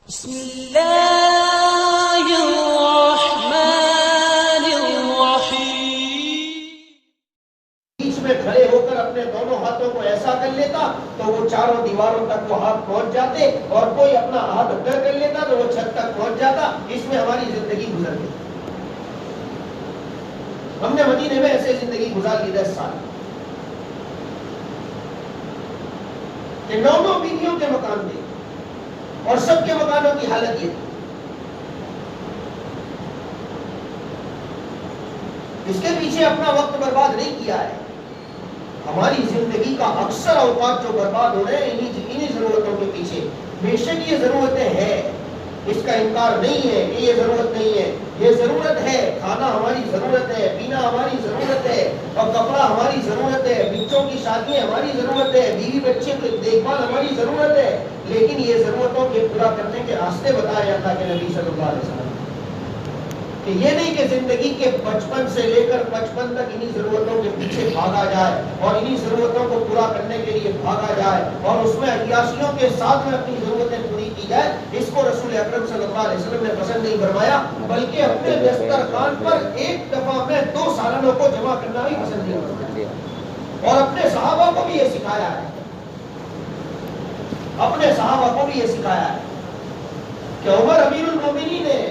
بسم اللہ الرحمن الرحیم۔ بیچ میں کھڑے ہو کر اپنے دونوں ہاتھوں کو ایسا کر لیتا تو وہ چاروں دیواروں تک وہ ہاتھ پہنچ جاتے، اور کوئی اپنا ہاتھ ادھر کر لیتا تو وہ چھت تک پہنچ جاتا۔ اس میں ہماری زندگی گزر گئی۔ ہم نے مدینے میں ایسے زندگی گزار لی 10 سال کہ 9 بیویوں کے مکان تھے اور سب کے مکانوں کی حالت یہ تھی۔ اس کے پیچھے اپنا وقت برباد نہیں کیا ہے۔ ہماری زندگی کا اکثر اوقات جو برباد ہو رہے ہیں انہی ضرورتوں کے پیچھے۔ بے شک یہ ضرورتیں ہیں، اس کا انکار نہیں ہے کہ یہ ضرورت نہیں ہے، یہ ضرورت ہے۔ کھانا ہماری ضرورت ہے، پینا ہماری ضرورت ہے، اور کپڑا ہماری ضرورت ہے، بچوں کی شادی ہماری ضرورت ہے، بیوی بچے کی دیکھ بھال ہماری ضرورت ہے۔ لیکن یہ ضرورتوں کے پورا کرنے کے راستے بتایا جاتا ہے کہ نبی صلی اللہ علیہ وسلم کہ یہ نہیں کہ زندگی کے 55 سے لے کر 55 تک انہی ضرورتوں کے پیچھے بھاگا جائے اور انہی ضرورتوں کو پورا کرنے کے لیے بھاگا جائے اور اس میں عیاشیوں کے ساتھ میں اپنی ضرورتیں پوری کی جائے۔ اس کو رسول اکرم صلی اللہ علیہ وسلم نے پسند نہیں فرمایا، بلکہ اپنے دسترخوان پر ایک دفعہ میں 2 سالنوں کو جمع کرنا بھی پسند نہیں فرمایا، اور اپنے صحابہ کو بھی یہ سکھایا ہے، اپنے صحابہ کو بھی یہ سکھایا ہے کہ عمر امیر المومنین ہے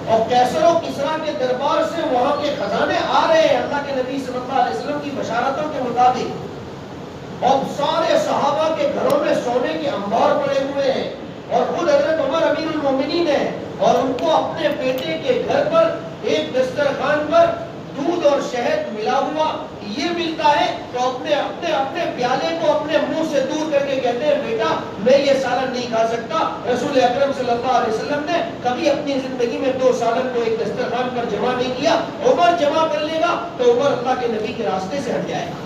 اور کیسر و کسرا کے دربار سے وہاں کے خزانے آ رہے ہیں اللہ کے نبی صلی اللہ علیہ وسلم کی بشارتوں کے مطابق، اور سارے صحابہ کے گھروں میں سونے کے انبار پڑے ہوئے ہیں، اور خود حضرت عمر امیر المومنین ہیں، اور ان کو اپنے بیٹے کے گھر پر ایک دسترخوان پر دودھ اور شہد ملا ہوا یہ ملتا ہے تو اپنے پیالے کو اپنے منہ سے دور کر کے کہتے ہیں بیٹا میں یہ سالن نہیں کھا سکتا۔ رسول اکرم صلی اللہ علیہ وسلم نے کبھی اپنی زندگی میں 2 سالن کو ایک دسترخوان پر جمع نہیں کیا۔ عمر جمع کر لے گا تو عمر اللہ کے نبی کے راستے سے ہٹ جائے گا،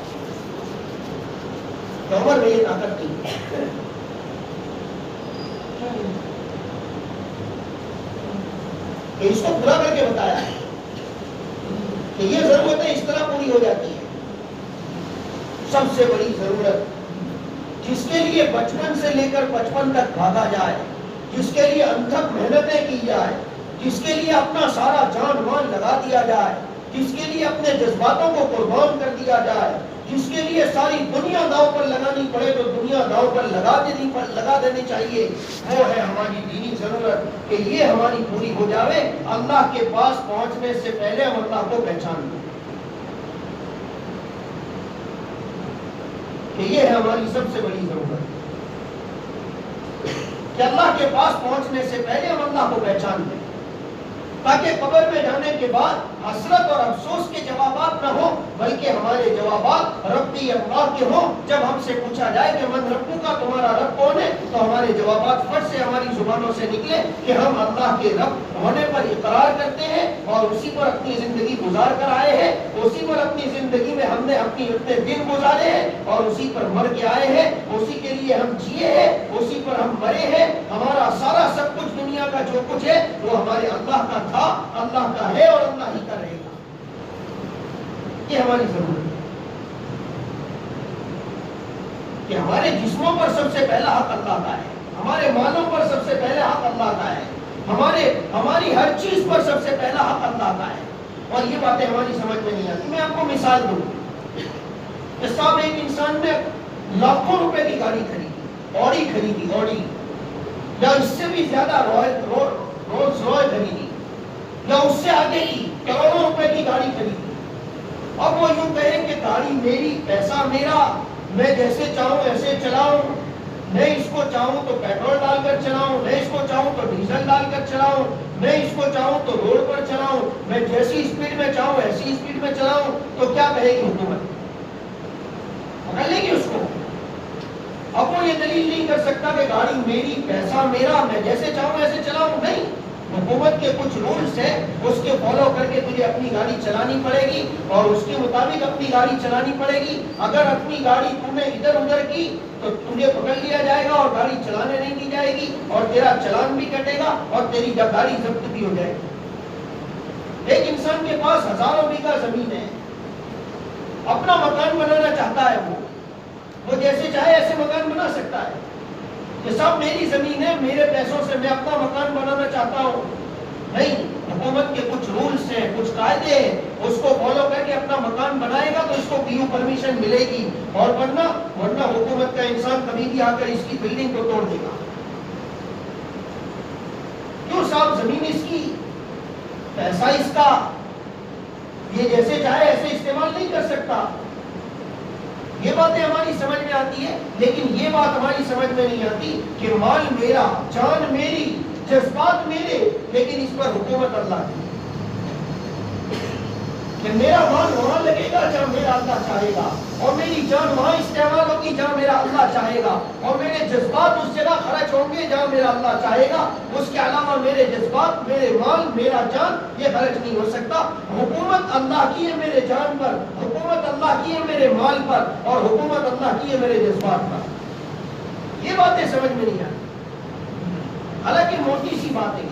تو عمر میں یہ طاقت نہیں ہے۔ اس کو پورا کر کے بتایا ہے کہ یہ ضرورتیں اس طرح پوری ہو جاتی ہیں۔ سب سے بڑی ضرورت جس کے لیے 55 سے لے کر 55 تک بھاگا جائے، جس کے لیے انتھک محنتیں کی جائے، جس کے لیے اپنا سارا جان مان لگا دیا جائے، جس کے لیے اپنے جذباتوں کو قربان کر دیا جائے، جس کے لیے ساری دنیا داؤ پر لگانی پڑے تو دنیا داؤ پر لگا دینی چاہیے، وہ ہے ہماری دینی ضرورت کہ یہ ہماری پوری ہو جاوے۔ اللہ کے پاس پہنچنے سے پہلے ہم اللہ کو پہچان لیں کہ یہ ہے ہماری سب سے بڑی ضرورت، کہ اللہ کے پاس پہنچنے سے پہلے ہم اللہ کو پہچان لیں، تاکہ قبر میں جانے کے بعد حسرت اور افسوس کے جوابات نہ ہو، بلکہ ہمارے جوابات ربی اللہ کے ہوں۔ جب ہم سے پوچھا جائے کہ من ربو کا تمہارا رب کون ہے، تو ہمارے جوابات فٹ سے ہماری زبانوں سے نکلے کہ ہم اللہ کے رب ہونے پر اقرار کرتے ہیں اور اسی پر اپنی زندگی گزار کر آئے ہیں، اسی پر اپنی زندگی میں ہم نے اپنے دن گزارے ہیں اور اسی پر مر کے آئے ہیں، اسی کے لیے ہم جیے ہیں، اسی پر ہم مرے ہیں۔ ہمارا سارا سب کچھ دنیا کا جو کچھ ہے وہ ہمارے اللہ کا تھا، اللہ کا ہے اور اللہ ہی کا رہے گا۔ یہ ہماری ضرورت ہے کہ ہمارے جسموں پر سب سے پہلا حق اللہ کا ہے، ہمارے مالوں پر سب سے پہلا حق اللہ کا ہے، ہماری ہر چیز پر سب سے پہلا حق اللہ کا ہے، اور یہ باتیں ہماری سمجھ میں نہیں آتی۔ میں آپ کو مثال دوں کہ صاحب ایک انسان نے لاکھوں روپے کی گاڑی خریدی، اوڈی خریدی، اوڈی یا اس سے بھی زیادہ رولز رائس خریدی، یا اس سے آگے کی کروڑوں روپے کی گاڑی خریدی۔ اب وہ یوں کہیں کہ گاڑی میری، پیسہ میرا، میں جیسے چاہوں ایسے چلاؤں، میں اس کو چاہوں تو پیٹرول ڈال کر چلاؤں، میں اس کو چاہوں تو ڈیزل ڈال کر چلاؤں، میں اس کو چاہوں تو روڈ پر چلاؤں، میں جیسی اسپیڈ میں چاہوں ایسی اسپیڈ میں چلاؤں، تو کیا کہے گی حکومت؟ پکڑ لے گی اس کو۔ اب وہ یہ دلیل نہیں کر سکتا کہ گاڑی میری، پیسہ میرا، میں جیسے چاہوں ایسے چلاؤں، نہیں، حکومت کے کچھ رولز ہیں، اس کے فالو کر کے تجھے اپنی گاڑی چلانی پڑے گی اور اس کے مطابق اپنی گاڑی چلانی پڑے گی۔ اگر اپنی گاڑی تم نے ادھر ادھر کی تو تجھے پکڑ لیا جائے گا اور گاڑی چلانے نہیں دی جائے گی اور تیرا چلان بھی کٹے گا اور تیری گاڑی ضبط بھی ہو جائے گی۔ ایک انسان کے پاس ہزاروں بیگھہ زمین ہے، اپنا مکان بنانا چاہتا ہے، وہ جیسے چاہے ایسے مکان بنا سکتا ہے کہ صاحب میری زمین ہے، میرے چاہتا ہوں. نہیں, حکومت کے کچھ رولز ہیں, کچھ قاعدے ہیں, اس کو فالو کر کے اپنا مکان بنائے گا تو اس کو PU پرمیشن ملے گی, اور ورنہ حکومت کا انسان کبھی بھی آ کر اس کی بلڈنگ کو توڑ دے گا. کیوں صاحب, زمین اس کی, پیسہ اس کا, یہ جیسے چاہے ایسے استعمال نہیں کر سکتا. یہ باتیں ہماری سمجھ میں آتی ہے, لیکن یہ بات ہماری سمجھ میں نہیں آتی کہ مال میرا, جان میری, جذبات میرے, لیکن اس پر حکومت اللہ کی. کہ میرا مال وہاں لگے گا جہاں میرا اللہ چاہے گا, اور میری جان وہاں استعمال ہوگی جہاں میرا اللہ چاہے گا, اور میرے جذبات اس جگہ خرچ ہوں گے جہاں میرا اللہ چاہے گا. اس کے علاوہ میرے جذبات, میرے مال, میرا جان یہ خرچ نہیں ہو سکتا. حکومت اللہ کی ہے میرے جان پر, حکومت اللہ کی ہے میرے مال پر, اور حکومت اللہ کی ہے میرے جذبات پر. یہ باتیں سمجھ میں نہیں آتی. حالانکہ موٹی سی بات ہے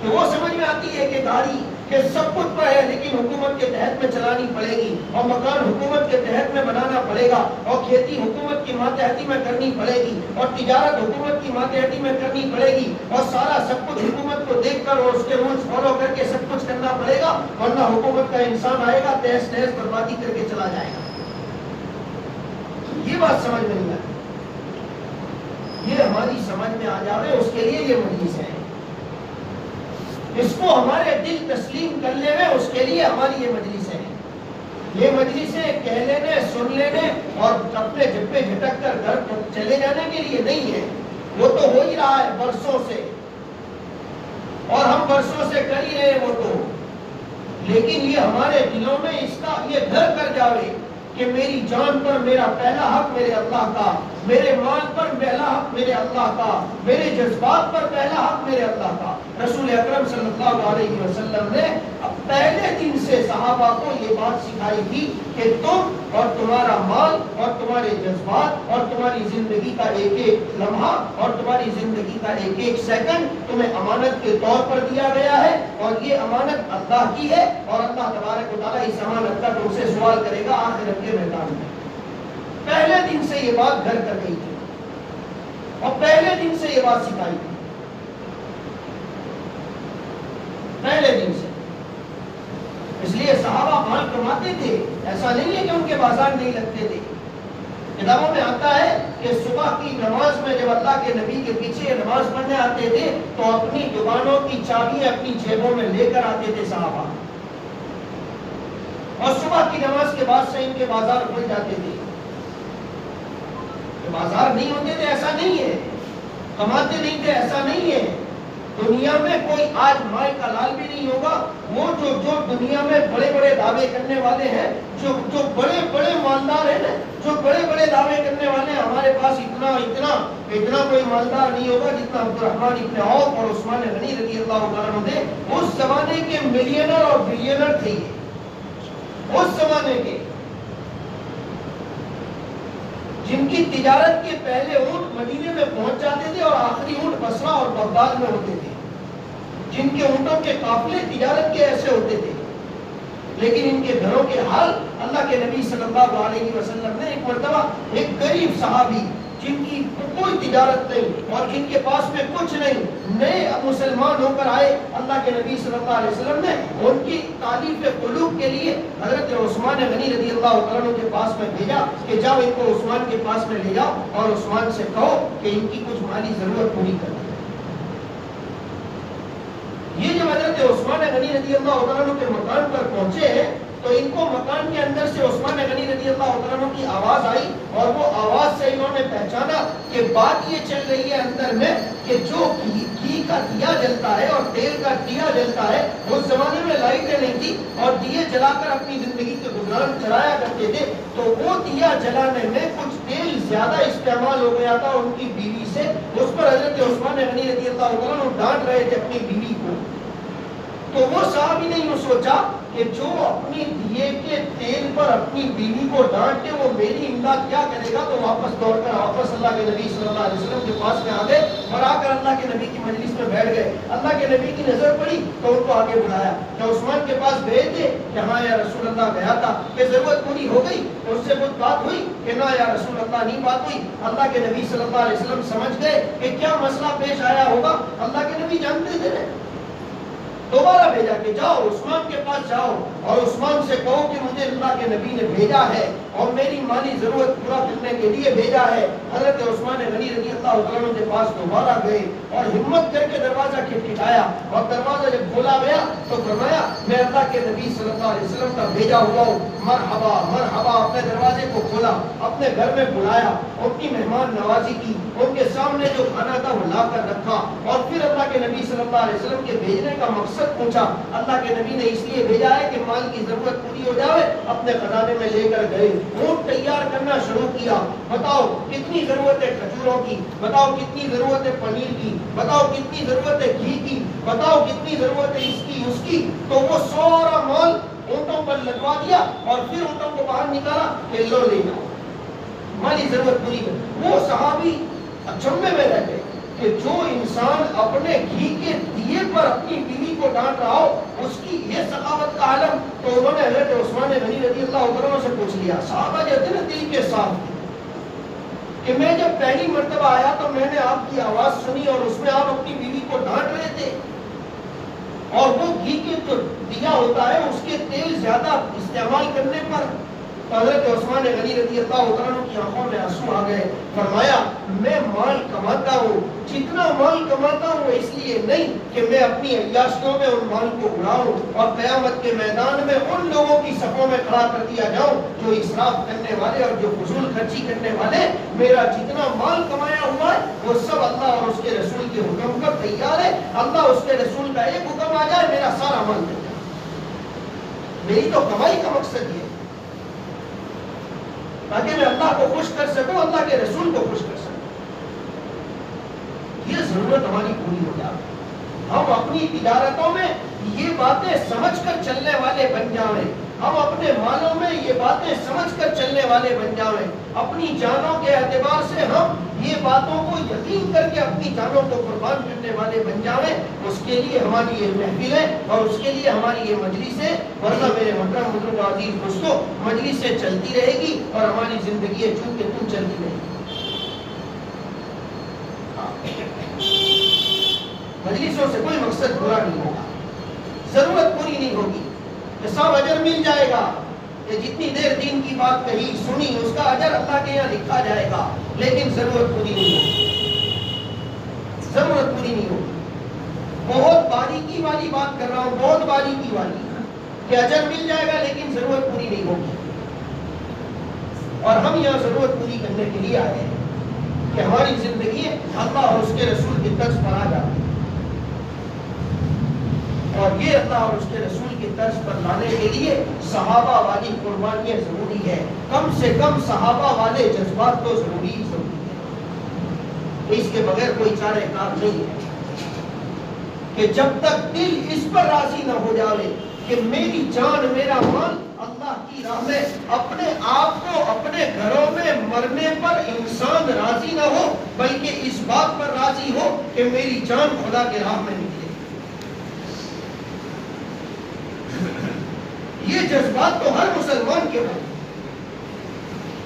کہ وہ سمجھ میں آتی ہے کہ گاڑی کہ سب کچھ پر ہے لیکن حکومت کے تحت میں چلانی پڑے گی, اور مکان حکومت کے تحت میں بنانا پڑے گا, اور کھیتی حکومت کی ماتحتی میں کرنی پڑے گی, اور تجارت حکومت کی ماتحتی میں کرنی پڑے گی, اور سارا سب کچھ حکومت کو دیکھ کر اور اس کے رولز فالو کر کے سب کچھ کرنا پڑے گا, ورنہ حکومت کا انسان آئے گا تہس نہس بربادی کر کے چلا جائے گا. یہ بات سمجھ میں نہیں آتی. یہ ہماری سمجھ میں آ جاوے اس کے لیے یہ مجلس ہے. اس کو ہمارے دل تسلیم کر لے ہوئے اس کے لیے ہماری یہ مجلس ہے. یہ مجلسیں کہہ لینے, سن لینے اور اپنے جھپے جھٹک کر گھر چلے جانے کے لیے نہیں ہے. وہ تو ہو ہی رہا ہے برسوں سے, اور ہم برسوں سے کر ہی رہے ہیں وہ تو. لیکن یہ ہمارے دلوں میں اس کا یہ گھر کر جاوے کہ میری جان پر میرا پہلا حق میرے اللہ کا, میرے مال پر پہلا حق میرے اللہ کا, میرے جذبات پر پہلا حق میرے اللہ کا. رسول اکرم صلی اللہ علیہ وسلم نے پہلے دن سے صحابہ کو یہ بات سکھائی تھی کہ تم اور تمہارا مال اور تمہارے جذبات اور تمہاری زندگی کا ایک ایک لمحہ اور تمہاری زندگی کا ایک ایک سیکنڈ تمہیں امانت کے طور پر دیا گیا ہے, اور یہ امانت اللہ کی ہے, اور اللہ تبارک و تعالیٰ اس امانت کا تم سے سوال کرے گا آخرت کے میدان میں. پہلے دن سے یہ بات گھر کر گئی تھی, اور پہلے دن سے یہ بات سکھائی تھی. پہلے دن سے. اس لیے صحابہ مال کماتے تھے, ایسا نہیں ہے کہ ان کے بازار نہیں لگتے تھے. کتابوں میں آتا ہے کہ صبح کی نماز میں جب اللہ کے نبی کے پیچھے نماز پڑھنے آتے تھے تو اپنی دکانوں کی چابیاں اپنی جیبوں میں لے کر آتے تھے صحابہ, اور صبح کی نماز کے بعد سے ان کے بازار کھل جاتے تھے. بازار نہیں ہوتے تھے ایسا نہیں ہے, کماتے نہیں تھے ایسا نہیں ہے. دنیا میں کوئی آج مال کا لال بھی نہیں ہوگا. وہ جو دنیا میں بڑے بڑے دعوے کرنے والے ہیں, جو بڑے بڑے مالدار ہیں نا, جو بڑے بڑے دعوے کرنے والے ہیں, ہمارے پاس اتنا کوئی مالدار نہیں ہوگا جتنا عبد الرحمن ابن عوف اور عثمان غنی رضی اللہ عنہ تھے. اس زمانے کے ملینر اور بلینر تھے یہ, اس زمانے کے, جن کی تجارت کے پہلے اونٹ مدینے میں پہنچ جاتے تھے اور آخری اونٹ بصرہ اور بغداد میں ہوتے تھے, جن کے اونٹوں کے قافلے تجارت کے ایسے ہوتے تھے. لیکن ان کے گھروں کے حال اللہ کے نبی صلی اللہ علیہ وسلم نے ایک مرتبہ ایک غریب صحابی جن کی کوئی تجارت نہیں اور جن کے پاس میں کچھ نہیں, نئے مسلمان ہو کر آئے, اللہ کے نبی صلی اللہ علیہ وسلم نے ان کی تعلیف قلوب کے لیے حضرت عثمان غنی رضی اللہ عنہ کے پاس میں بھیجا کہ جاؤ ان کو عثمان کے پاس میں لے جاؤ اور عثمان سے کہو کہ ان کی کچھ مالی ضرورت پوری کر. یہ جب حضرت عثمان غنی رضی اللہ عنہ کے مکان پر پہنچے تو ان کو مکان کے اندر سے عثمان غنی رضی اللہ عنہ کی آواز آئی, اور وہ آواز سے انہوں نے پہچانا کہ بات یہ چل رہی ہے اندر میں کہ جو گھی کا دیا جلتا ہے اور تیل کا دیا جلتا ہے, اس زمانے میں لائٹیں نہیں تھی اور دیے جلا کر اپنی زندگی کے گزارن چلایا کرتے تھے, تو وہ دیا جلانے میں کچھ تیل زیادہ استعمال ہو گیا تھا ان کی بیوی سے. اس پر حضرت عثمان غنی رضی اللہ عنہ ڈانٹ رہے تھے اپنی بیوی کو. تو وہ صحابی نے یوں سوچا کہ جو اپنی دیے کے تیل پر اپنی بیوی کو ڈانٹے وہ میری امداد کیا کرے گا, تو واپس دوڑ کر واپس اللہ کے نبی صلی اللہ علیہ وسلم کے پاس میں آ گئے اور آ کر اللہ اللہ کے نبی کی مجلس میں بیٹھ گئے. اللہ کے نبی کی نظر پڑی تو ان کو آگے بلایا. کیا عثمان کے پاس بھیج دے؟ کہ ہاں یا رسول اللہ گیا تھا. کہ ضرورت پوری ہو گئی؟ اس سے کچھ بات ہوئی؟ کہ نہ یا رسول اللہ نہیں بات ہوئی. اللہ کے نبی صلی اللہ علیہ وسلم سمجھ گئے کہ کیا مسئلہ پیش آیا ہوگا. اللہ کے نبی جانتے تھے. دوبارہ بھیجا کہ جاؤ عثمان کے پاس جاؤ اور عثمان سے کہو کہ مجھے اللہ کے نبی نے بھیجا ہے اور میری مالی ضرورت پورا کرنے کے لیے بھیجا ہے. حضرت عثمان غنی رضی اللہ عنہ کے پاس دوبارہ گئے اور ہمت کر کے دروازہ کھٹکھٹایا اور دروازہ جب کھولا گیا تو فرمایا میں اللہ کے نبی صلی اللہ علیہ وسلم کا بھیجا ہوا ہوں. مرحبا مرحبا. اپنے دروازے کو کھولا, اپنے گھر میں بلایا, ان کی مہمان نوازی کی, ان کے سامنے جو کھانا تھا وہ لا کر رکھا اور پھر اللہ کے نبی صلی اللہ علیہ وسلم کے بھیجنے کا مقصد پوچھا. اللہ کے نبی نے اس لیے بھیجا ہے کہ مال کی ضرورت پوری ہو جائے. اپنے خزانے میں لے کر گئے, اونٹ تیار کرنا شروع کیا. بتاؤ کتنی ضرورت ہے کھجوروں کی, بتاؤ کتنی ضرورت ہے پنیر کی, بتاؤ کتنی ضرورت ہے گھی کی, بتاؤ کتنی ضرورت ہے اس کی اس کی. تو وہ سارا مال اونٹوں پر لگوا دیا اور پھر اونٹوں کو باہر نکالا کہ لو لے جاؤ, مالی ضرورت پوری کر. وہ صحابی اچنبے میں رہ گئے کہ جو انسان اپنے گھی کے دیے پر اپنی بیوی کو ڈانٹ رہا ہو اس کی یہ سخاوت کا عالم. تو انہوں نے حضرت عثمان غنی رضی اللہ عنہ سے پوچھ لیا. صحابہ جو تھے نا دل کے ساتھ کہ میں جب پہلی مرتبہ آیا تو میں نے آپ کی آواز سنی اور اس میں آپ اپنی بیوی کو ڈانٹ رہے تھے اور وہ گھی کے جو دیا ہوتا ہے اس کے تیل زیادہ استعمال کرنے پر حضرت عثمان غنی رضی اللہ عنہ کی آنکھوں میں آنسو آ گئے. فرمایا میں مال کماتا ہوں, جتنا مال کماتا ہوں اس لیے نہیں کہ میں اپنی عیاشیوں میں ان مال کو اڑاؤں اور قیامت کے میدان میں ان لوگوں کی صفوں میں کھڑا کر دیا جاؤں جو اسراف کرنے والے اور جو فضول خرچی کرنے والے. میرا جتنا مال کمایا ہوا ہے وہ سب اللہ اور اس کے رسول کے حکم پر تیار ہے. اللہ اس کے رسول کا ایک حکم آ جائے میرا سارا مال تیار. میری تو کمائی کا مقصد یہ تاکہ میں اللہ کو خوش کر سکوں, اللہ کے رسول کو خوش کر سکوں. یہ ضرورت ہماری پوری ہو جائے. ہم اپنی تجارتوں میں یہ باتیں سمجھ کر چلنے والے بن جائیں, ہم اپنے مالوں میں یہ باتیں سمجھ کر چلنے والے بن جائیں, اپنی جانوں کے اعتبار سے ہم یہ باتوں کو یقین کر کے اپنی جانوں کو قربان کرنے والے بن جائیں. اس کے لیے ہماری یہ محفل ہے اور اس کے لیے ہماری یہ مجلس ہے. ورنہ میرے محترم بزرگ عزیز دوستو مجلس سے چلتی رہے گی اور ہماری زندگی چون کے تم چلتی رہے گی. مجلسوں سے کوئی مقصد پورا نہیں ہوگا, ضرورت پوری نہیں ہوگی کہ سب اجر مل جائے گا. کہ جتنی دیر دین کی بات کہی سنی اس کا اجر اللہ کے یہاں لکھا جائے گا, لیکن ضرورت پوری نہیں ہوگی. ضرورت پوری نہیں ہوگی. بہت باریکی والی بات کر رہا ہوں, بہت باریکی والی, کہ اجر مل جائے گا لیکن ضرورت پوری نہیں ہوگی. اور ہم یہاں ضرورت پوری کرنے کے لیے آئے ہیں کہ ہماری زندگی اللہ اور اس کے رسول کی طرز پر آ جائے. اور یہ اللہ اور اس کے رسول کی طرز پر لانے کے لیے صحابہ والی قربانیاں ضروری ہے. کم سے کم صحابہ والے جذبات تو ضروری ہے. اس کے بغیر کوئی چارہ کار نہیں ہے کہ جب تک دل اس پر راضی نہ ہو جائے کہ میری جان میرا مال اللہ کی راہ میں, اپنے آپ کو اپنے گھروں میں مرنے پر انسان راضی نہ ہو بلکہ اس بات پر راضی ہو کہ میری جان خدا کے راہ میں نکلے. یہ جذبات تو ہر مسلمان کے ہوں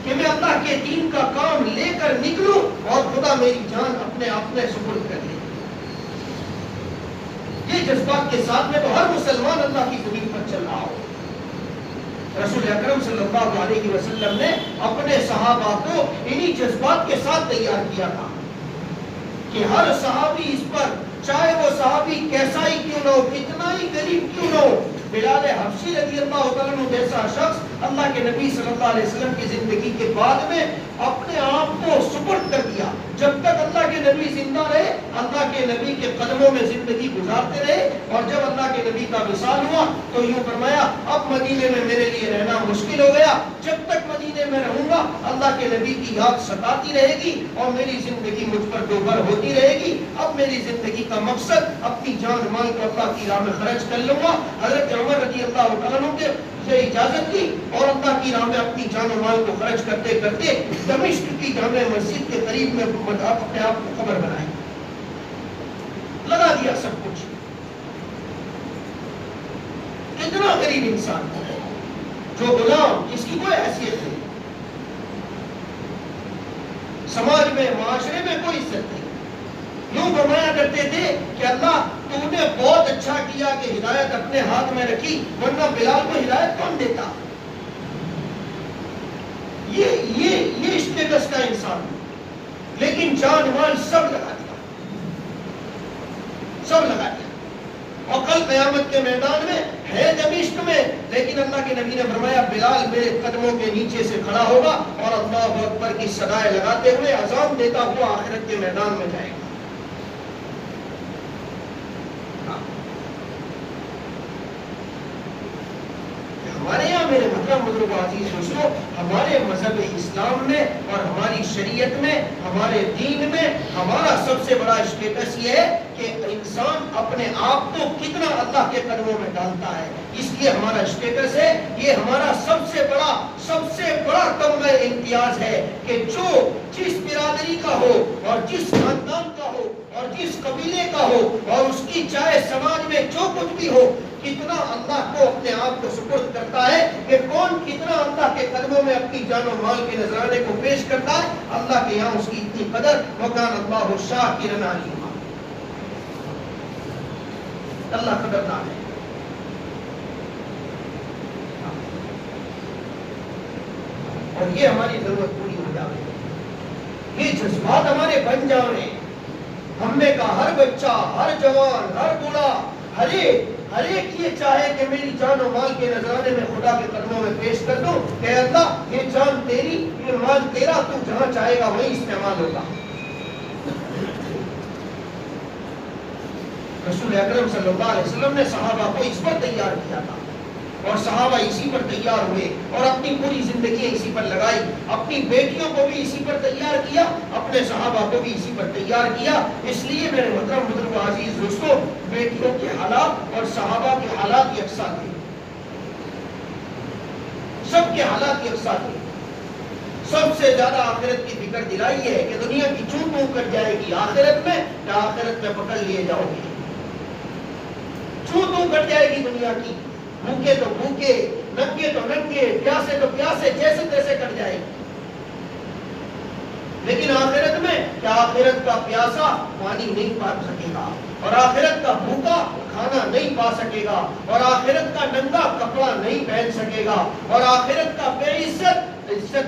کہ میں اللہ کے دین کا کام لے کر نکلوں اور خدا میری جان اپنے آپ میں سپرد کر لے. یہ جذبات کے ساتھ میں تو ہر مسلمان اللہ کی زمین پر چل رہا ہو. رسول اکرم صلی اللہ علیہ وسلم نے اپنے صحابہ کو انہی جذبات کے ساتھ تیار کیا تھا کہ ہر صحابی اس پر, چاہے وہ صحابی کیسا ہی کیوں نہ ہو, کتنا ہی غریب کیوں نہ ہو. بلال حبشی رضی اللہ عنہ جیسا شخص اللہ کے نبی صلی اللہ علیہ وسلم کی زندگی کے بعد میں اپنے آپ کو سپرد کر دیا. جب تک اللہ کے نبی زندہ رہے اللہ کے نبی کے قدموں میں زندگی گزارتے رہے, اور جب اللہ کے نبی کا وصال ہوا تو یوں فرمایا اب مدینے میں میرے لیے رہنا مشکل ہو گیا. جب تک مدینے میں رہوں گا اللہ کے نبی کی یاد ستاتی رہے گی اور میری زندگی مجھ پر دوبھر ہوتی رہے گی. اب میری زندگی کا مقصد اپنی جان مال کو اللہ کی راہ میں خرچ کر لوں گا. حضرت عمر رضی اللہ عنہ کے اجازت دی اور اللہ کی راہ میں اپنی جان و مال کو خرچ کرتے کرتے دمشق کی جامع مسجد کے قریب میں اپنے آپ کو قبر بنائی. لگا دیا سب کچھ. اتنا غریب انسان ہے جو غلام، جس کی کوئی حیثیت نہیں، سماج میں معاشرے میں کوئی عزت نہیں. یوں فرمایا کرتے تھے کہ اللہ تو نے بہت اچھا کیا کہ ہدایت اپنے ہاتھ میں رکھی، ورنہ بلال کو ہدایت کون دیتا. یہ اسٹیٹس کا انسان، لیکن جان مال سب لگا دیا، سب لگا دیا. اور کل قیامت کے میدان میں ہے دمشق میں، لیکن اللہ کے نبی نے فرمایا بلال میرے قدموں کے نیچے سے کھڑا ہوگا اور اللہ اکبر کی صدائیں لگاتے ہوئے اذان دیتا ہوا آخرت کے میدان میں جائے گا. ہمارے یہاں میرے محترم بزرگ عزیز دوستو، ہمارے مذہب اسلام میں اور ہماری شریعت میں، ہمارے دین میں ہمارا سب سے بڑا اسٹیٹس یہ ہے کہ انسان اپنے آپ کو کتنا اللہ کے قدموں میں ڈالتا ہے. اس لیے ہمارا اسٹیٹس ہے، یہ ہمارا سب سے بڑا تمغہ امتیاز ہے کہ جو جس برادری کا ہو اور جس خاندان کا ہو اور جس قبیلے کا ہو اور اس کی چاہے سماج میں جو کچھ بھی ہو، کتنا اللہ کو اپنے آپ کو سپرد کرتا ہے کہ کون کتنا اللہ کے قدموں میں اپنی جان و مال کے نذرانے کو پیش کرتا ہے. اللہ کے یہاں اس کی اتنی قدر، وَكَانَ اللَّهُ شَاكِرًا عَلِيمًا. اللہ قدردان ہے. اور یہ ہماری ضرورت پوری ہو جائے، یہ جذبات ہمارے بن جائیں. ہم میں کا ہر بچہ، ہر جوان، ہر بوڑھا، ہر ایک یہ چاہے کہ میری جان و مال کے نذرانے میں خدا کے قدموں میں پیش کر دوں کہ اللہ یہ جان تیری، یہ مال تیرا، تو جہاں چاہے گا وہی استعمال ہوگا. رسول اکرم صلی اللہ علیہ وسلم نے صحابہ کو اس پر تیار کیا تھا اور صحابہ اسی پر تیار ہوئے اور اپنی پوری زندگی اسی پر لگائی. اپنی بیٹیوں کو بھی اسی پر تیار کیا، اپنے صحابہ کو بھی اسی پر تیار کیا. اس لیے میرے محترم بزرگ عزیز دوستو، بیٹیوں کے حالات اور صحابہ کے حالات یکساں تھے، سب کے حالات یکساں تھے. سب سے زیادہ آخرت کی فکر دلائی ہے کہ دنیا کی چون تو کٹ جائے گی آخرت میں، کہ آخرت میں پکڑ لیے جاؤ گے. چون تو کٹ جائے گی دنیا کی، بھوکے تو بھوکے، ننگے تو ننگے، پیاسے تو پیاسے، جیسے تیسے کٹ جائے گی. لیکن آخرت میں کیا آخرت کا پیاسا پانی نہیں پا سکے گا، اور آخرت کا بھوکا کھانا نہیں پا سکے گا، اور آخرت کا ننگا کپڑا نہیں پہن سکے گا، اور آخرت کا بے عزت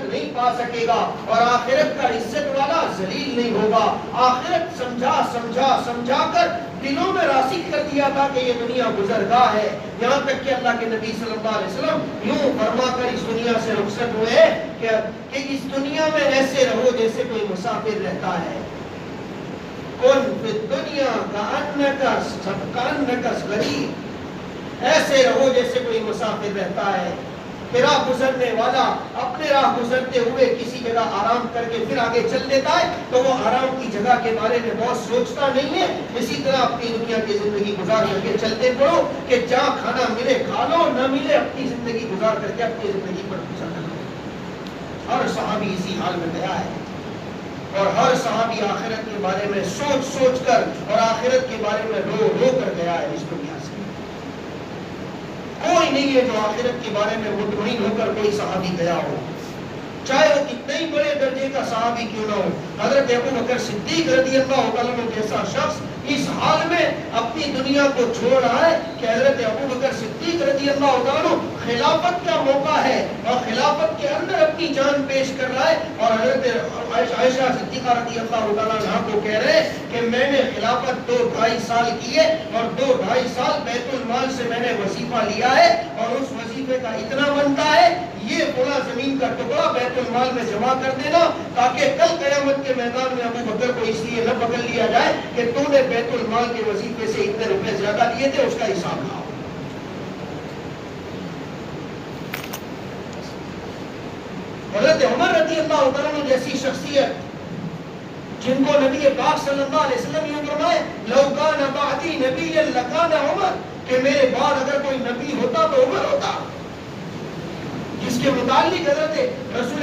نہیں پا سکے گا، اور آخرت کا عزت والا ذلیل نہیں ہوگا. آخرت سمجھا کر دلوں میں راسخ کر دیا تھا کہ یہ دنیا گزرگاہ ہے. یہاں تک کہ اللہ کے نبی صلی اللہ علیہ وسلم یوں فرما کر اس دنیا سے رخصت ہوئے کہ اس دنیا میں ایسے رہو جیسے کوئی مسافر رہتا ہے. کن فی الدنیا کأنک غریب، ایسے رہو جیسے کوئی مسافر رہتا ہے. راہ گزرنے والا اپنے راہ گزرتے ہوئے کسی جگہ آرام کر کے پھر آگے چل دیتا ہے تو وہ آرام کی جگہ کے بارے میں بہت سوچتا نہیں ہے. اسی طرح اپنی دنیا کی زندگی گزار کر کے چلتے پڑو کہ جہاں کھانا ملے کھا لو، نہ ملے اپنی زندگی گزار کر کے اپنی زندگی پر گزارنا. ہر صحابی اسی حال میں گیا ہے، اور ہر صحابی آخرت کے بارے میں سوچ کر اور آخرت کے بارے میں رو کر گیا ہے اس دنیا سے. کوئی نہیں ہے جو آخرت کے بارے میں مطمئن ہو کر کوئی صحابی گیا ہو، چاہے وہ کتنے ہی بڑے درجے کا صحابی کیوں نہ ہو. حضرت ابو بکر صدیق رضی اللہ عنہ جیسا شخص اس حال میں اپنی دنیا کو چھوڑ رہا ہے کہ حضرت ابو بکر صدیق رضی اللہ عنہ خلافت کا موقع ہے اور خلافت کے اندر اپنی جان پیش کر رہا ہے، اور حضرت عائشہ صدیقہ رضی اللہ عنہ کو کہہ رہے ہیں کہ میں نے خلافت 2-2.5 سال کی ہے اور 2-2.5 سال بیت المال سے میں نے وظیفہ لیا ہے، اور اس وظیفے کا اتنا بنتا ہے یہ پورا زمین کا ٹکڑا بیت المال میں جمع کر دینا، تاکہ کل قیامت کے میدان میں ابو بکر کو اس لیے نہ پکڑ لیا جائے کہ تو نے بیت المال کے وظیفے سے اتنے روپے زیادہ لیے تھے، اس کا حساب لاؤ. حضرت عمر رضی اللہ عنہ جیسی شخصیت جن کو نبی پاک صلی اللہ علیہ وسلم یہ فرمائے لو کان بعدی نبی لکان عمر، کہ میرے بعد اگر کوئی نبی ہوتا تو عمر ہوتا، جس کے متعلق حضرت رسول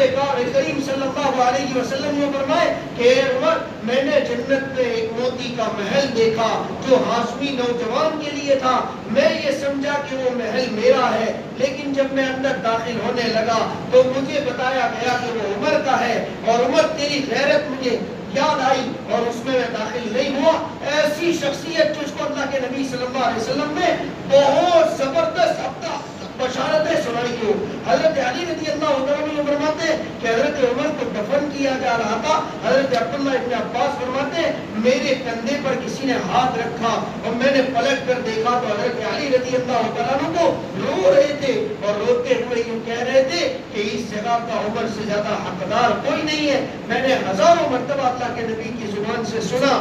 کریم صلی اللہ علیہ وسلم نے فرمائے کہ عمر میں نے جنت میں ایک موتی کا محل دیکھا جو ہاشمی نوجوان کے لیے تھا، میں یہ سمجھا کہ وہ محل میرا ہے، لیکن جب میں اندر داخل ہونے لگا تو مجھے بتایا گیا کہ وہ عمر کا ہے، اور عمر تیری غیرت مجھے یاد آئی اور اس میں داخل نہیں ہوا۔ ایسی شخصیت جس کو اللہ کے نبی صلی اللہ علیہ وسلم نے بہت زبردست اپنا بشارتیں سنائی ہو۔ حضرت علی رضی اللہ عنہ فرماتے ہیں کہ حضرت عمر کو دفن کیا جا رہا تھا، حضرت عبداللہ ابن عباس فرماتے ہیں میرے کندھے پر کسی نے ہاتھ رکھا اور میں نے پلٹ کر دیکھا تو حضرت علی رضی اللہ عنہ کو رو رہے تھے، اور روتے ہوئے یوں کہہ رہے تھے کہ اس جگہ کا عمر سے زیادہ حقدار کوئی نہیں ہے۔ میں نے ہزاروں مرتبہ اللہ کے نبی کی زبان سے سنا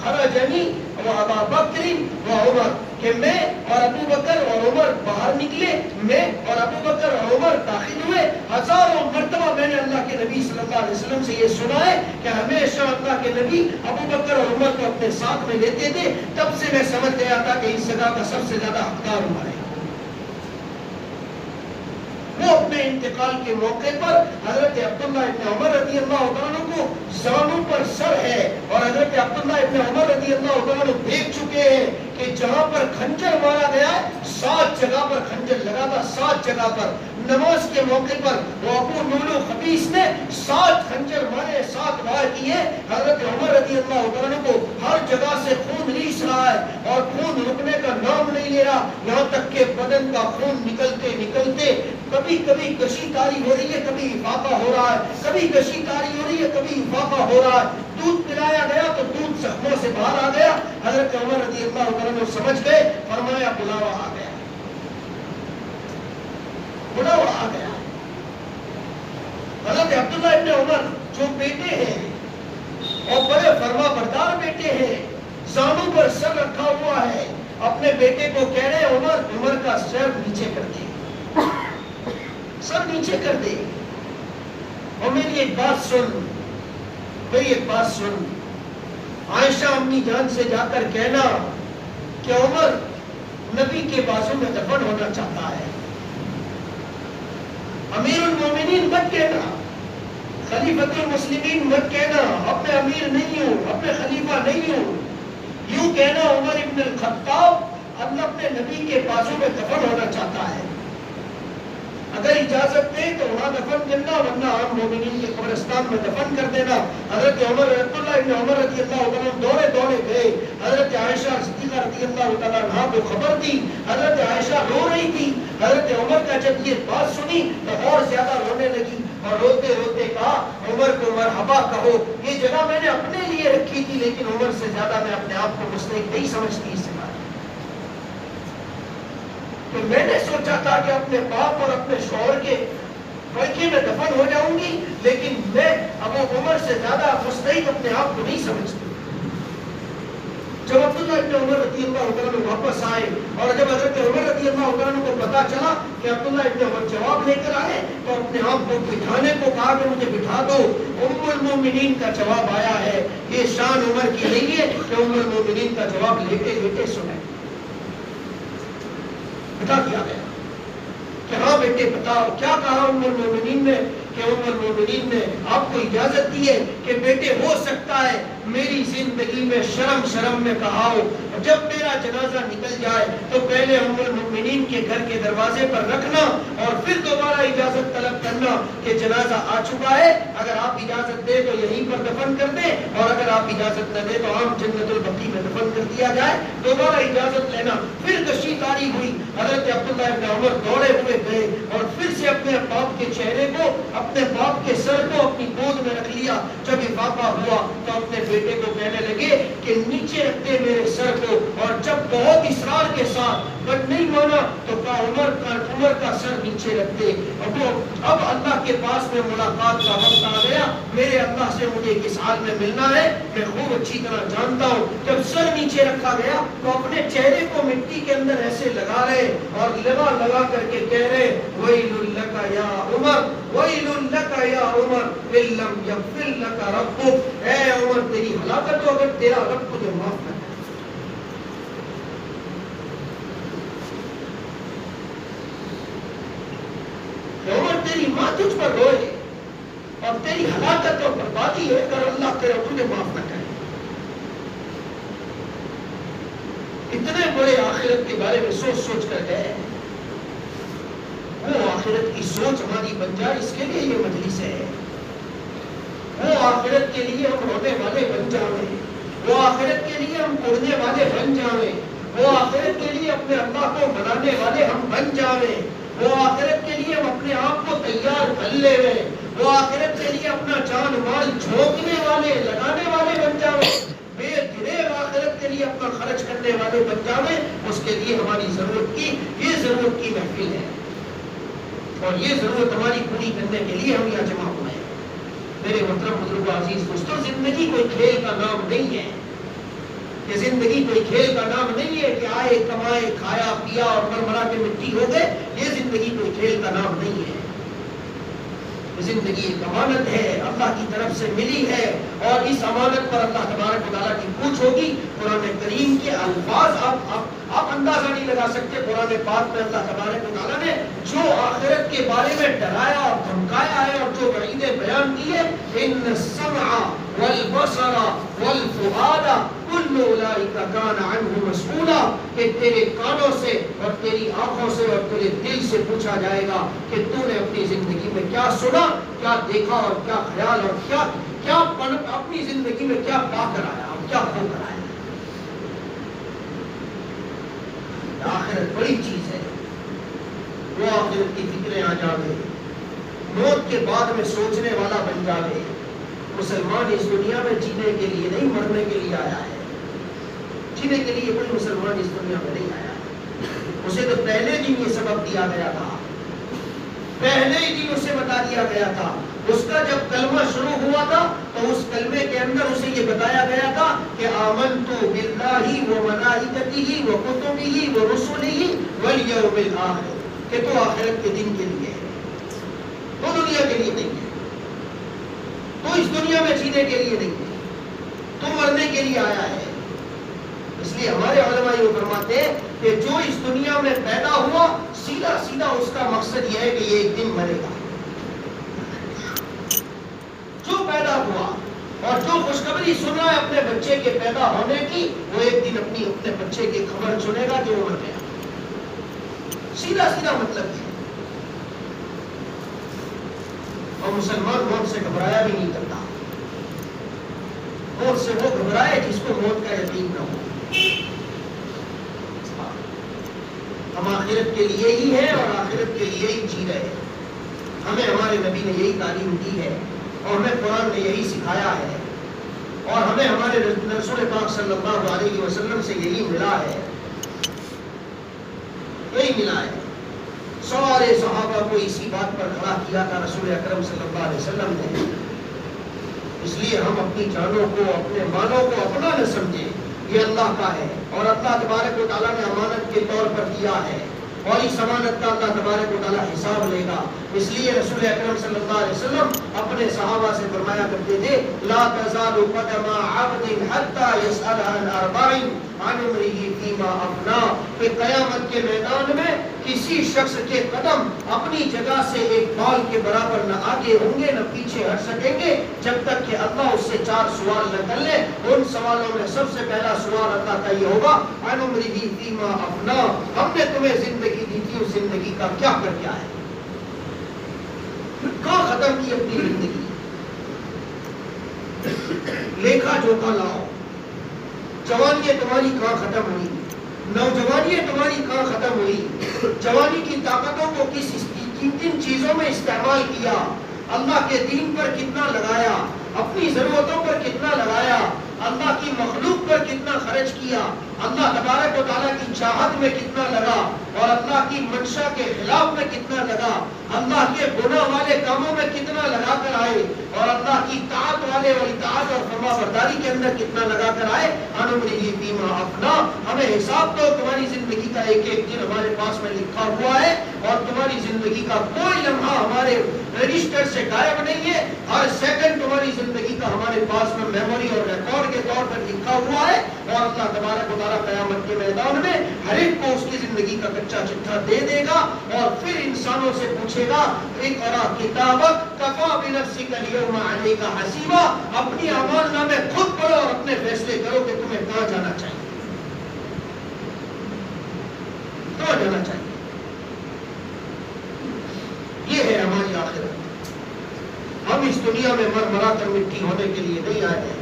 خرجنی و ابا بکر و عمر، کہ میں اور ابو بکر اور عمر باہر نکلے، میں اور ابو بکر اور عمر داخل ہوئے۔ ہزاروں مرتبہ میں نے اللہ کے نبی صلی اللہ علیہ وسلم سے یہ سنا ہے کہ ہمیشہ اللہ کے نبی ابو بکر اور عمر کو اپنے ساتھ میں لیتے تھے۔ تب سے میں سمجھ گیا تھا کہ اس جگہ کا سب سے زیادہ حقدار عمر ہے۔ وہ اپنے انتقال کے موقع پر حضرت عبداللہ ابن عمر رضی اللہ عنہ کو زانوں پر سر ہے، اور حضرت عبداللہ ابن عمر رضی اللہ عنہ دیکھ چکے ہیں کہ جہاں پر خنجر مارا گیا ہے 7 جگہ پر خنجر لگا تھا، 7 جگہ پر۔ نماز کے موقع پر وہ ابو لولو خبیث نے 7 خنجر مارے، 7 وار کیے۔ حضرت عمر رضی اللہ عنہ کو ہر جگہ سے خون ریس رہا ہے اور خون رکنے کا نام نہیں لے رہا، یہاں تک کہ بدن کا خون نکلتے نکلتے کبھی کبھی کشی تاری ہو رہی ہے، کبھی افاقہ ہو رہا ہے، کبھی کشی تاری ہو رہی ہے، کبھی افاقہ ہو رہا ہے۔ دودھ پلایا گیا تو دودھ زخموں سے باہر آ گیا۔ حضرت عمر رضی اللہ عنہ سمجھ گئے، فرمایا بلاوا آ گیا، بلاوا آ گیا۔ حضرت عبداللہ ابن عمر جو بیٹے ہیں اور بڑے فرما بردار بیٹے ہیں، زانوں پر سر رکھا ہوا ہے، اپنے بیٹے کو کہہ رہے عمر کا سر نیچے کر دے، سر نیچے کر دے، اور میری ایک بات سن، میری ایک بات سن، عائشہ امی جان سے جا کر کہنا کہ عمر نبی کے بازو میں دفن ہونا چاہتا ہے۔ امیر المومنین مت کہنا، خلیفۃ المسلمین مت کہنا، اپنے امیر نہیں ہوں، اپنے خلیفہ نہیں ہوں، یوں کہنا عمر ابن الخطاب اللہ اپنے نبی کے بازو میں دفن ہونا چاہتا ہے۔ اگر اجازت دے تو وہاں دفن کرنا، ورنہ عام مومنین کے قبرستان میں دفن کر دینا۔ حضرت عبداللہ ابن عمر رضی اللہ عنہ دوڑے دوڑے گئے، حضرت عائشہ صدیقہ رضی اللہ تعالیٰ عنہا کو خبر دی، حضرت عائشہ رو رہی تھی۔ حضرت عمر کا جب یہ بات سنی تو اور زیادہ رونے لگی، اور روتے روتے کہا عمر کو مرحبا کہو، یہ جگہ میں نے اپنے لیے رکھی تھی، لیکن عمر سے زیادہ میں اپنے آپ کو مستحق نہیں سمجھتی اس سے۔ تو میں نے سوچا تھا کہ اپنے باپ اور اپنے شوہر کے فرقے میں دفن ہو جاؤں گی، لیکن میں ابو عمر سے زیادہ مستحق اپنے آپ کو نہیں سمجھتی۔ جب عبداللہ ابن عمر رضی اللہ عنہ واپس آئے، اور جب حضرت عمر رضی اللہ عنہ کو پتا چلا کہ عبداللہ ابن عمر جواب لے کر آئے، تو اپنے آپ کو بٹھانے کو کہا کہ مجھے بٹھا دو۔ ام المومنین کا جواب آیا ہے، یہ شان عمر کی نہیں ہے کہ ام المومنین کا جواب لیتے لیتے سنیں۔ بتا دیا گیا کہ ہاں بیٹے بتاؤ کیا کہا ام المومنین نے، کہ ام المومنین نے آپ کو اجازت دی ہے کہ بیٹے ہو سکتا ہے میری زندگی میں شرم میں کہا ہو، جب میرا جنازہ نکل جائے تو پہلے ام المومنین کے گھر کے دروازے پر رکھنا اور پھر دوبارہ اجازت طلب کرنا کہ جنازہ آ چکا ہے، اگر آپ اجازت دے تو یہیں پر دفن کر دیں، اور اگر آپ اجازت نہ دے تو عام جنت البقیع میں دفن کر دیا جائے۔ دوبارہ اجازت لینا، پھر کشی کاری ہوئی، حضرت عبداللہ ابن عمر دوڑے ہوئے گئے اور پھر سے اپنے باپ کے چہرے کو، اپنے باپ کے سر کو اپنی گود میں رکھ لیا۔ جب افاقہ ہوا تو اپنے بیٹے کو کہنے لگے کہ نیچے رکھ دے میرے سر کو، اور جب بہت اصرار کے ساتھ بٹ نہیں مانا تو کہا عمر کا سر نیچے رکھ دے۔ اب اللہ کے پاس میں ملاقات کا وقت آ گیا، میرے اللہ سے مجھے کس حال میں ملنا ہے میں خوب اچھی طرح جانتا ہوں۔ جب سر نیچے رکھا گیا تو اپنے چہرے کو مٹی کے اندر ایسے لگا رہے اور لگا کر کے کہہ رہے وَيْلٌ لَكَ يَا عُمَرْ وَيْلٌ لَكَ يَا عُمَرْ إِن لَّمْ يَغْفِرْ لَكَ رَبُّكَ، اے عمر تیری ہلاکت ہو اگر تیرا رب تجھے معاف نہ کرے۔ عمر تیری ماں تجھ پر روئے اور تیری ہلاکت اور بربادی ہے اگر اللہ تیرا تجھے معاف نہ کرے۔ اتنے بڑے آخرت کے بارے میں سوچ سوچ کر گئے. وہ آخرت کی سوچ ہماری بن جائے، اس کے لیے یہ مجلس ہے. وہ آخرت کے لیے ہم رونے والے بن جائیں، وہ آخرت کے لیے ہم پڑھنے والے بن جائیں، وہ آخرت کے لیے اپنے اللہ کو منانے والے ہم بن جائیں، وہ آخرت کے لیے ہم اپنے آپ کو تیار کر لے رہے، وہ آخرت کے لیے اپنا جان مال جھونکنے والے لگانے والے بن جائیں، بے گریب آخرت کے لیے اپنا خرچ کرنے والے بن جائیں. اس کے لیے ہماری ضرورت کی یہ ضرورت کی محفل ہے، اور یہ ضرورت ہماری پوری کرنے کے لیے ہم یہاں جمع ہوئے ہیں. میرے محترم بزرگ عزیز دوستوں، زندگی کوئی کھیل کا نام نہیں ہے. کہ زندگی کوئی کھیل کا نام نہیں ہے کہ آئے کمائے کھایا پیا اور مرمرا کے مٹی ہو گئے. یہ زندگی کوئی کھیل کا نام نہیں ہے. زندگی ایک امانت ہے، اللہ کی طرف سے ملی ہے، اور اس امانت پر اللہ تبارک و تعالیٰ کی پوچھ ہوگی. قرآن کریم کے الفاظ آپ اندازہ نہیں لگا سکتے. قرآن پاک میں اللہ تبارک و تعالیٰ نے جو آخرت کے بارے میں ڈرایا اور دھمکایا ہے اور جو وعیدیں بیان کی ہے، ان السمع والبصر والفؤاد کل اولئک کان عنہ مسئولا، کہ تیرے کانوں سے اور تیری آنکھوں سے اور تیرے دل سے پوچھا جائے گا کہ تو نے اپنی زندگی میں کیا سنا، کیا دیکھا اور کیا خیال اور کیا اپنی زندگی میں کیا پا کر آیا اور کیا کھو کر آیا. آخرت بڑی چیز ہے. وہ آخرت کی فکریں آ جاوے، موت کے بعد میں سوچنے والا بن جاوے. مسلمان اس دنیا میں جینے کے لیے نہیں، مرنے کے لیے آیا ہے. جینے کے لیے کوئی مسلمان اس دنیا میں نہیں آیا. اسے تو پہلے دن یہ سبق دیا گیا تھا، پہلے ہی دن اسے بتا دیا گیا تھا. اس کا جب کلمہ شروع ہوا تھا تو اس کلمے کے اندر اسے یہ بتایا گیا تھا کہ آمنت باللہ وملائکتہ وکتبہ ورسلہ والیوم الآخر، کہ تو آخرت کے دن کے لیے ہے، تو دنیا کے لیے نہیں ہے. تو اس دنیا میں جینے کے لیے نہیں ہے، تو مرنے کے لیے آیا ہے. اس لیے ہمارے علماء یہ فرماتے ہیں کہ جو اس دنیا میں پیدا ہوا، سیدھا سیدھا اس کا مقصد یہ ہے کہ یہ ایک دن مرے گا. جو پیدا ہوا اور جو خوشخبری سنا ہے اپنے بچے کے پیدا ہونے کی، وہ ایک دن اپنے بچے کی خبر سنے گا کہ وہ مر گیا. سیدھا سیدھا مطلب ہے. اور مسلمان موت سے گھبرایا بھی نہیں کرتا. موت سے وہ گھبرائے جس کو موت کا یقین نہ ہو. ہم آخرت کے لیے ہی ہیں اور آخرت کے لیے ہی جی رہے ہیں. ہمیں ہمارے نبی نے یہی تعلیم دی ہے اور ہمیں قرآن نے یہی سکھایا ہے، اور ہمیں ہمارے رسول پاک صلی اللہ علیہ وسلم سے یہی ملا ہے. یہی ملا ہے. سارے صحابہ کو اسی بات پر کھڑا کیا تھا رسول اکرم صلی اللہ علیہ وسلم نے. اس لیے ہم اپنی جانوں کو، اپنے مالوں کو اپنا نہ سمجھیں. یہ اللہ کا ہے اور اللہ تبارک و تعالیٰ نے امانت کے طور پر دیا ہے، اور اس امانت کا اللہ تبارک و تعالیٰ حساب لے گا. اس لیے رسول اکرم صلی اللہ علیہ وسلم اپنے صحابہ سے فرمایا کرتے تھے، لا تزال قدم عبد حتى يسأل عن اربع عن عمره فيما افنى، کہ قیامت کے میدان میں کسی شخص کے قدم اپنی جگہ سے ایک بال کے برابر نہ آگے ہوں گے نہ پیچھے ہٹ سکیں گے جب تک کہ اللہ اس سے 4 سوال نہ کر لے. ان سوالوں میں سب سے پہلا سوال اللہ کا یہ ہوگا، عن عمره فيما افنى، ہم نے تمہیں زندگی دی تھی، اس زندگی کا کیا کر کے آئے، کہاں ختم کی اپنی زندگی. لیکھا جوکھا لاؤ. جوانی تمہاری کہاں ختم ہوئی، نوجوانی تمہاری کہاں ختم ہوئی. جوانی کی طاقتوں کو کن چیزوں میں استعمال کیا، اللہ کے دین پر کتنا لگایا، اپنی ضرورتوں پر کتنا لگایا، اللہ کی مخلوق پر کتنا خرچ کیا، اللہ تبارک و تعالیٰ کی چاہت میں کتنا لگا اور اللہ کی منشا کے خلاف میں کتنا لگا، اللہ کے گناہ والے کاموں میں کتنا لگا کر آئے اور اللہ کی طاعت والے اطاعت اور فرما برداری کے اندر کتنا لگا کر آئے. انمری فیما افنا، ہمیں حساب تو تمہاری زندگی کا ایک ایک دن ہمارے پاس میں لکھا ہوا ہے اور تمہاری زندگی کا کوئی لمحہ ہمارے رجسٹر سے غائب نہیں ہے. ہر سیکنڈ تمہاری زندگی کا ہمارے پاس میں میموری اور ریکارڈ کے طور پر لکھا ہوا ہے. اور اللہ تبارک و تعالیٰ قیامت کے میدان میں ہر ایک کو اس کی زندگی کا کچا چٹھا دے دے گا اور پھر انسانوں سے پوچھے گا، اقرا کتابک کفی بنفسک اليوم علیک حسیبا، اپنی اعمال نامے خود پڑھو اور اپنے فیصلے کرو کہ تمہیں کہاں جانا چاہیے. مرا کر مٹی ہونے کے لیے نہیں آئے ہیں.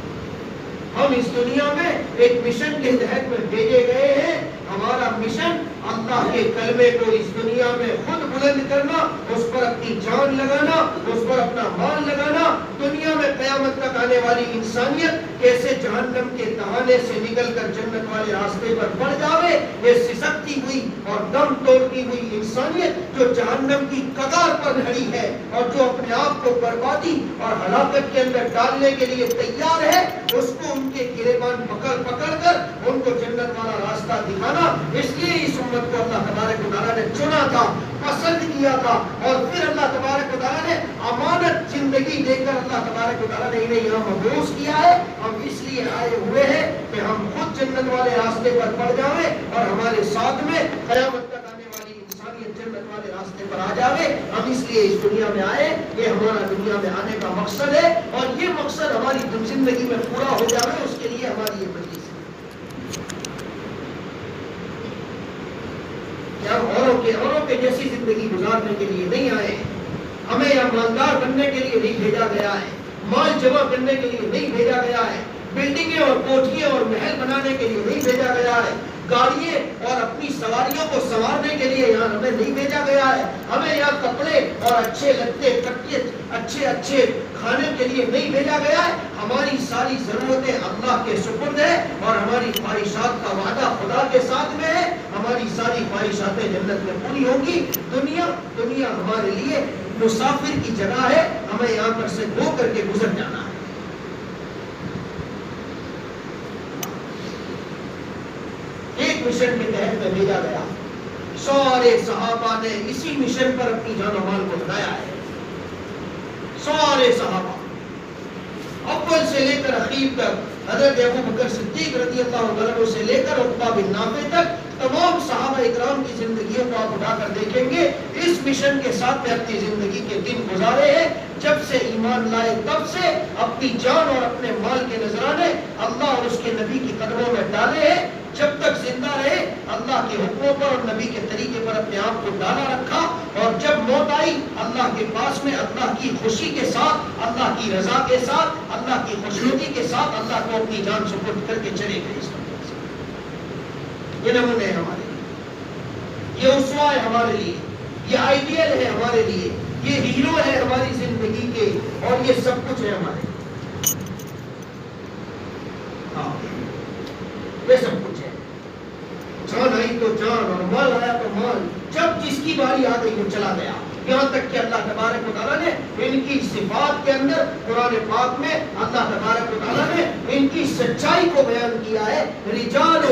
ہم اس دنیا میں ایک مشن کے تحت میں بھیجے گئے ہیں. ہمارا مشن اللہ کے کلمے کو اس دنیا میں خود بلند کرنا، اس پر اپنی جان لگانا، اس پر اپنا مال لگانا. دنیا میں قیامت تک آنے والی انسانیت کیسے جہنم کے تہانے سے نکل کر جنت والے راستے پر بڑھ جاوے. یہ سسکتی ہوئی اور دم توڑتی ہوئی انسانیت جو جہنم کی کگار پر کھڑی ہے اور جو اپنے آپ کو بربادی اور ہلاکت کے اندر ڈالنے کے لیے تیار ہے، اس کو ان کے گریبان پکڑ پکڑ کر ان کو جنت والا راستہ دکھانا. اس لیے اس امت کو اللہ تبارک و تعالیٰ نے چنا تھا، پسند کیا تھا، اور پھر اللہ تبارک و تعالیٰ نے امانت زندگی دے کر اللہ تبارک و تعالیٰ نے انہیں یہاں مبعوث کیا ہے. ہم اس لیے آئے ہوئے ہیں کہ ہم خود جنت والے راستے پر پڑ جائیں اور ہمارے ساتھ میں قیامت تک آنے والی انسانیت جنت والے راستے پر آ جاوے. ہم اس لیے اس دنیا میں آئے. یہ ہمارا دنیا میں آنے کا مقصد ہے، اور یہ مقصد ہماری زندگی میں پورا ہو جائے، اس کے لیے ہماری یہ مجلس ہے. ہم اوروں کے جیسی زندگی گزارنے کے لیے نہیں آئے. ہمیں یہاں مالدار بننے کے لیے نہیں بھیجا گیا ہے، مال جمع کرنے کے لیے نہیں بھیجا گیا ہے، بلڈنگیں اور کوٹھیاں اور محل بنانے کے لیے نہیں بھیجا گیا ہے، گاڑیاں اور اپنی سواریوں کو سنوارنے کے لیے یہاں ہمیں نہیں بھیجا گیا ہے. ہمیں یہاں کپڑے اور اچھے لتے اچھے کھانے کے لیے نہیں بھیجا گیا ہے. ہماری ساری ضرورتیں اللہ کے سپرد ہے، اور ہماری خواہشات کا وعدہ خدا کے ساتھ میں ہے. ہماری ساری خواہشاتیں جنت میں پوری ہوں گی. دنیا ہمارے لیے مسافر کی جگہ ہے. ہمیں یہاں پر سے ہو کر کے گزر جانا ہے. ایک مشن کے تحت میں بھیجا گیا. سارے صحابہ نے اسی مشن پر اپنی جان و مال کو لگایا ہے. سارے صحابہ اول سے لے کر اخیر تک، حضرت ابو بکر صدیق رضی اللہ عنہ سے لے کر عقبہ بن نافع تک، تمام صحابہ اکرام کی زندگیوں کو آپ اٹھا کر دیکھیں گے. اس مشن کے ساتھ میں اپنی زندگی کے دن گزارے ہیں. جب سے ایمان لائے تب سے اپنی جان اور اپنے مال کے نذرانے اللہ اور اس کے نبی کی قدموں میں ڈالے ہیں. جب تک زندہ رہے اللہ کے حکموں پر اور نبی کے طریقے پر اپنے آپ کو ڈالا رکھا، اور جب موت آئی اللہ کے پاس میں اللہ کی خوشی کے ساتھ، اللہ کی رضا کے ساتھ، اللہ کی خوشنودی کے ساتھ اللہ کو اپنی جان سپرد کر کے چلے گئے. یہ نمونے ہے ہمارے لیے، یہ اسوہ ہے ہمارے لیے، یہ آئیڈیل ہے ہمارے لیے، یہ ہیرو ہے ہماری زندگی کے، اور یہ سب کچھ ہے ہمارے لیے. ہاں یہ سب کچھ ہے. جان آئی تو جان، اور مال آیا تو مال. جب جس کی باری آ گئی وہ چلا گیا. یہاں تک کہ اللہ تبارک و تعالیٰ نے ان کی صفات کے اندر قرآن پاک میں اللہ تبارک و تعالیٰ نے ان کی سچائی کو بیان کیا ہے. رجال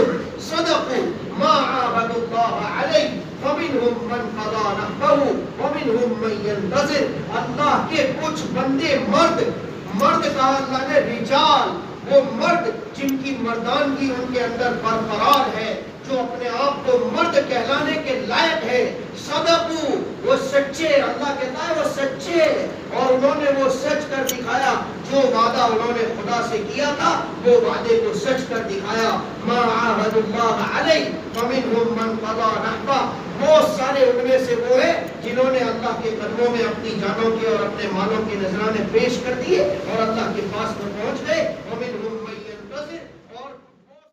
صدقوا ما عاهدوا الله علیہ فمنهم من قضى نحبه ومنهم من ينتظر. اللہ کے کچھ بندے مرد کہا اللہ نے. رجال وہ مرد جن کی مردانگی ان کے اندر برقرار ہے، جو اپنے آپ کو مرد کہلانے کے لائق ہے. صدقو وہ سچے، اللہ کہتا ہے وہ سچے، اور انہوں نے وہ سچ کر دکھایا. جو وعدہ انہوں نے خدا سے کیا تھا وہ وعدے کو سچ کر دکھایا. ما عاہد اللہ علیہ فمنہم من قضى نحبہ. بہت سارے ان میں سے وہ ہیں جنہوں نے اللہ کے قدموں میں اپنی جانوں کے اور اپنے مالوں کے نذرانے پیش کر دیے اور اللہ کے پاس میں پہنچ گئے. ومنہم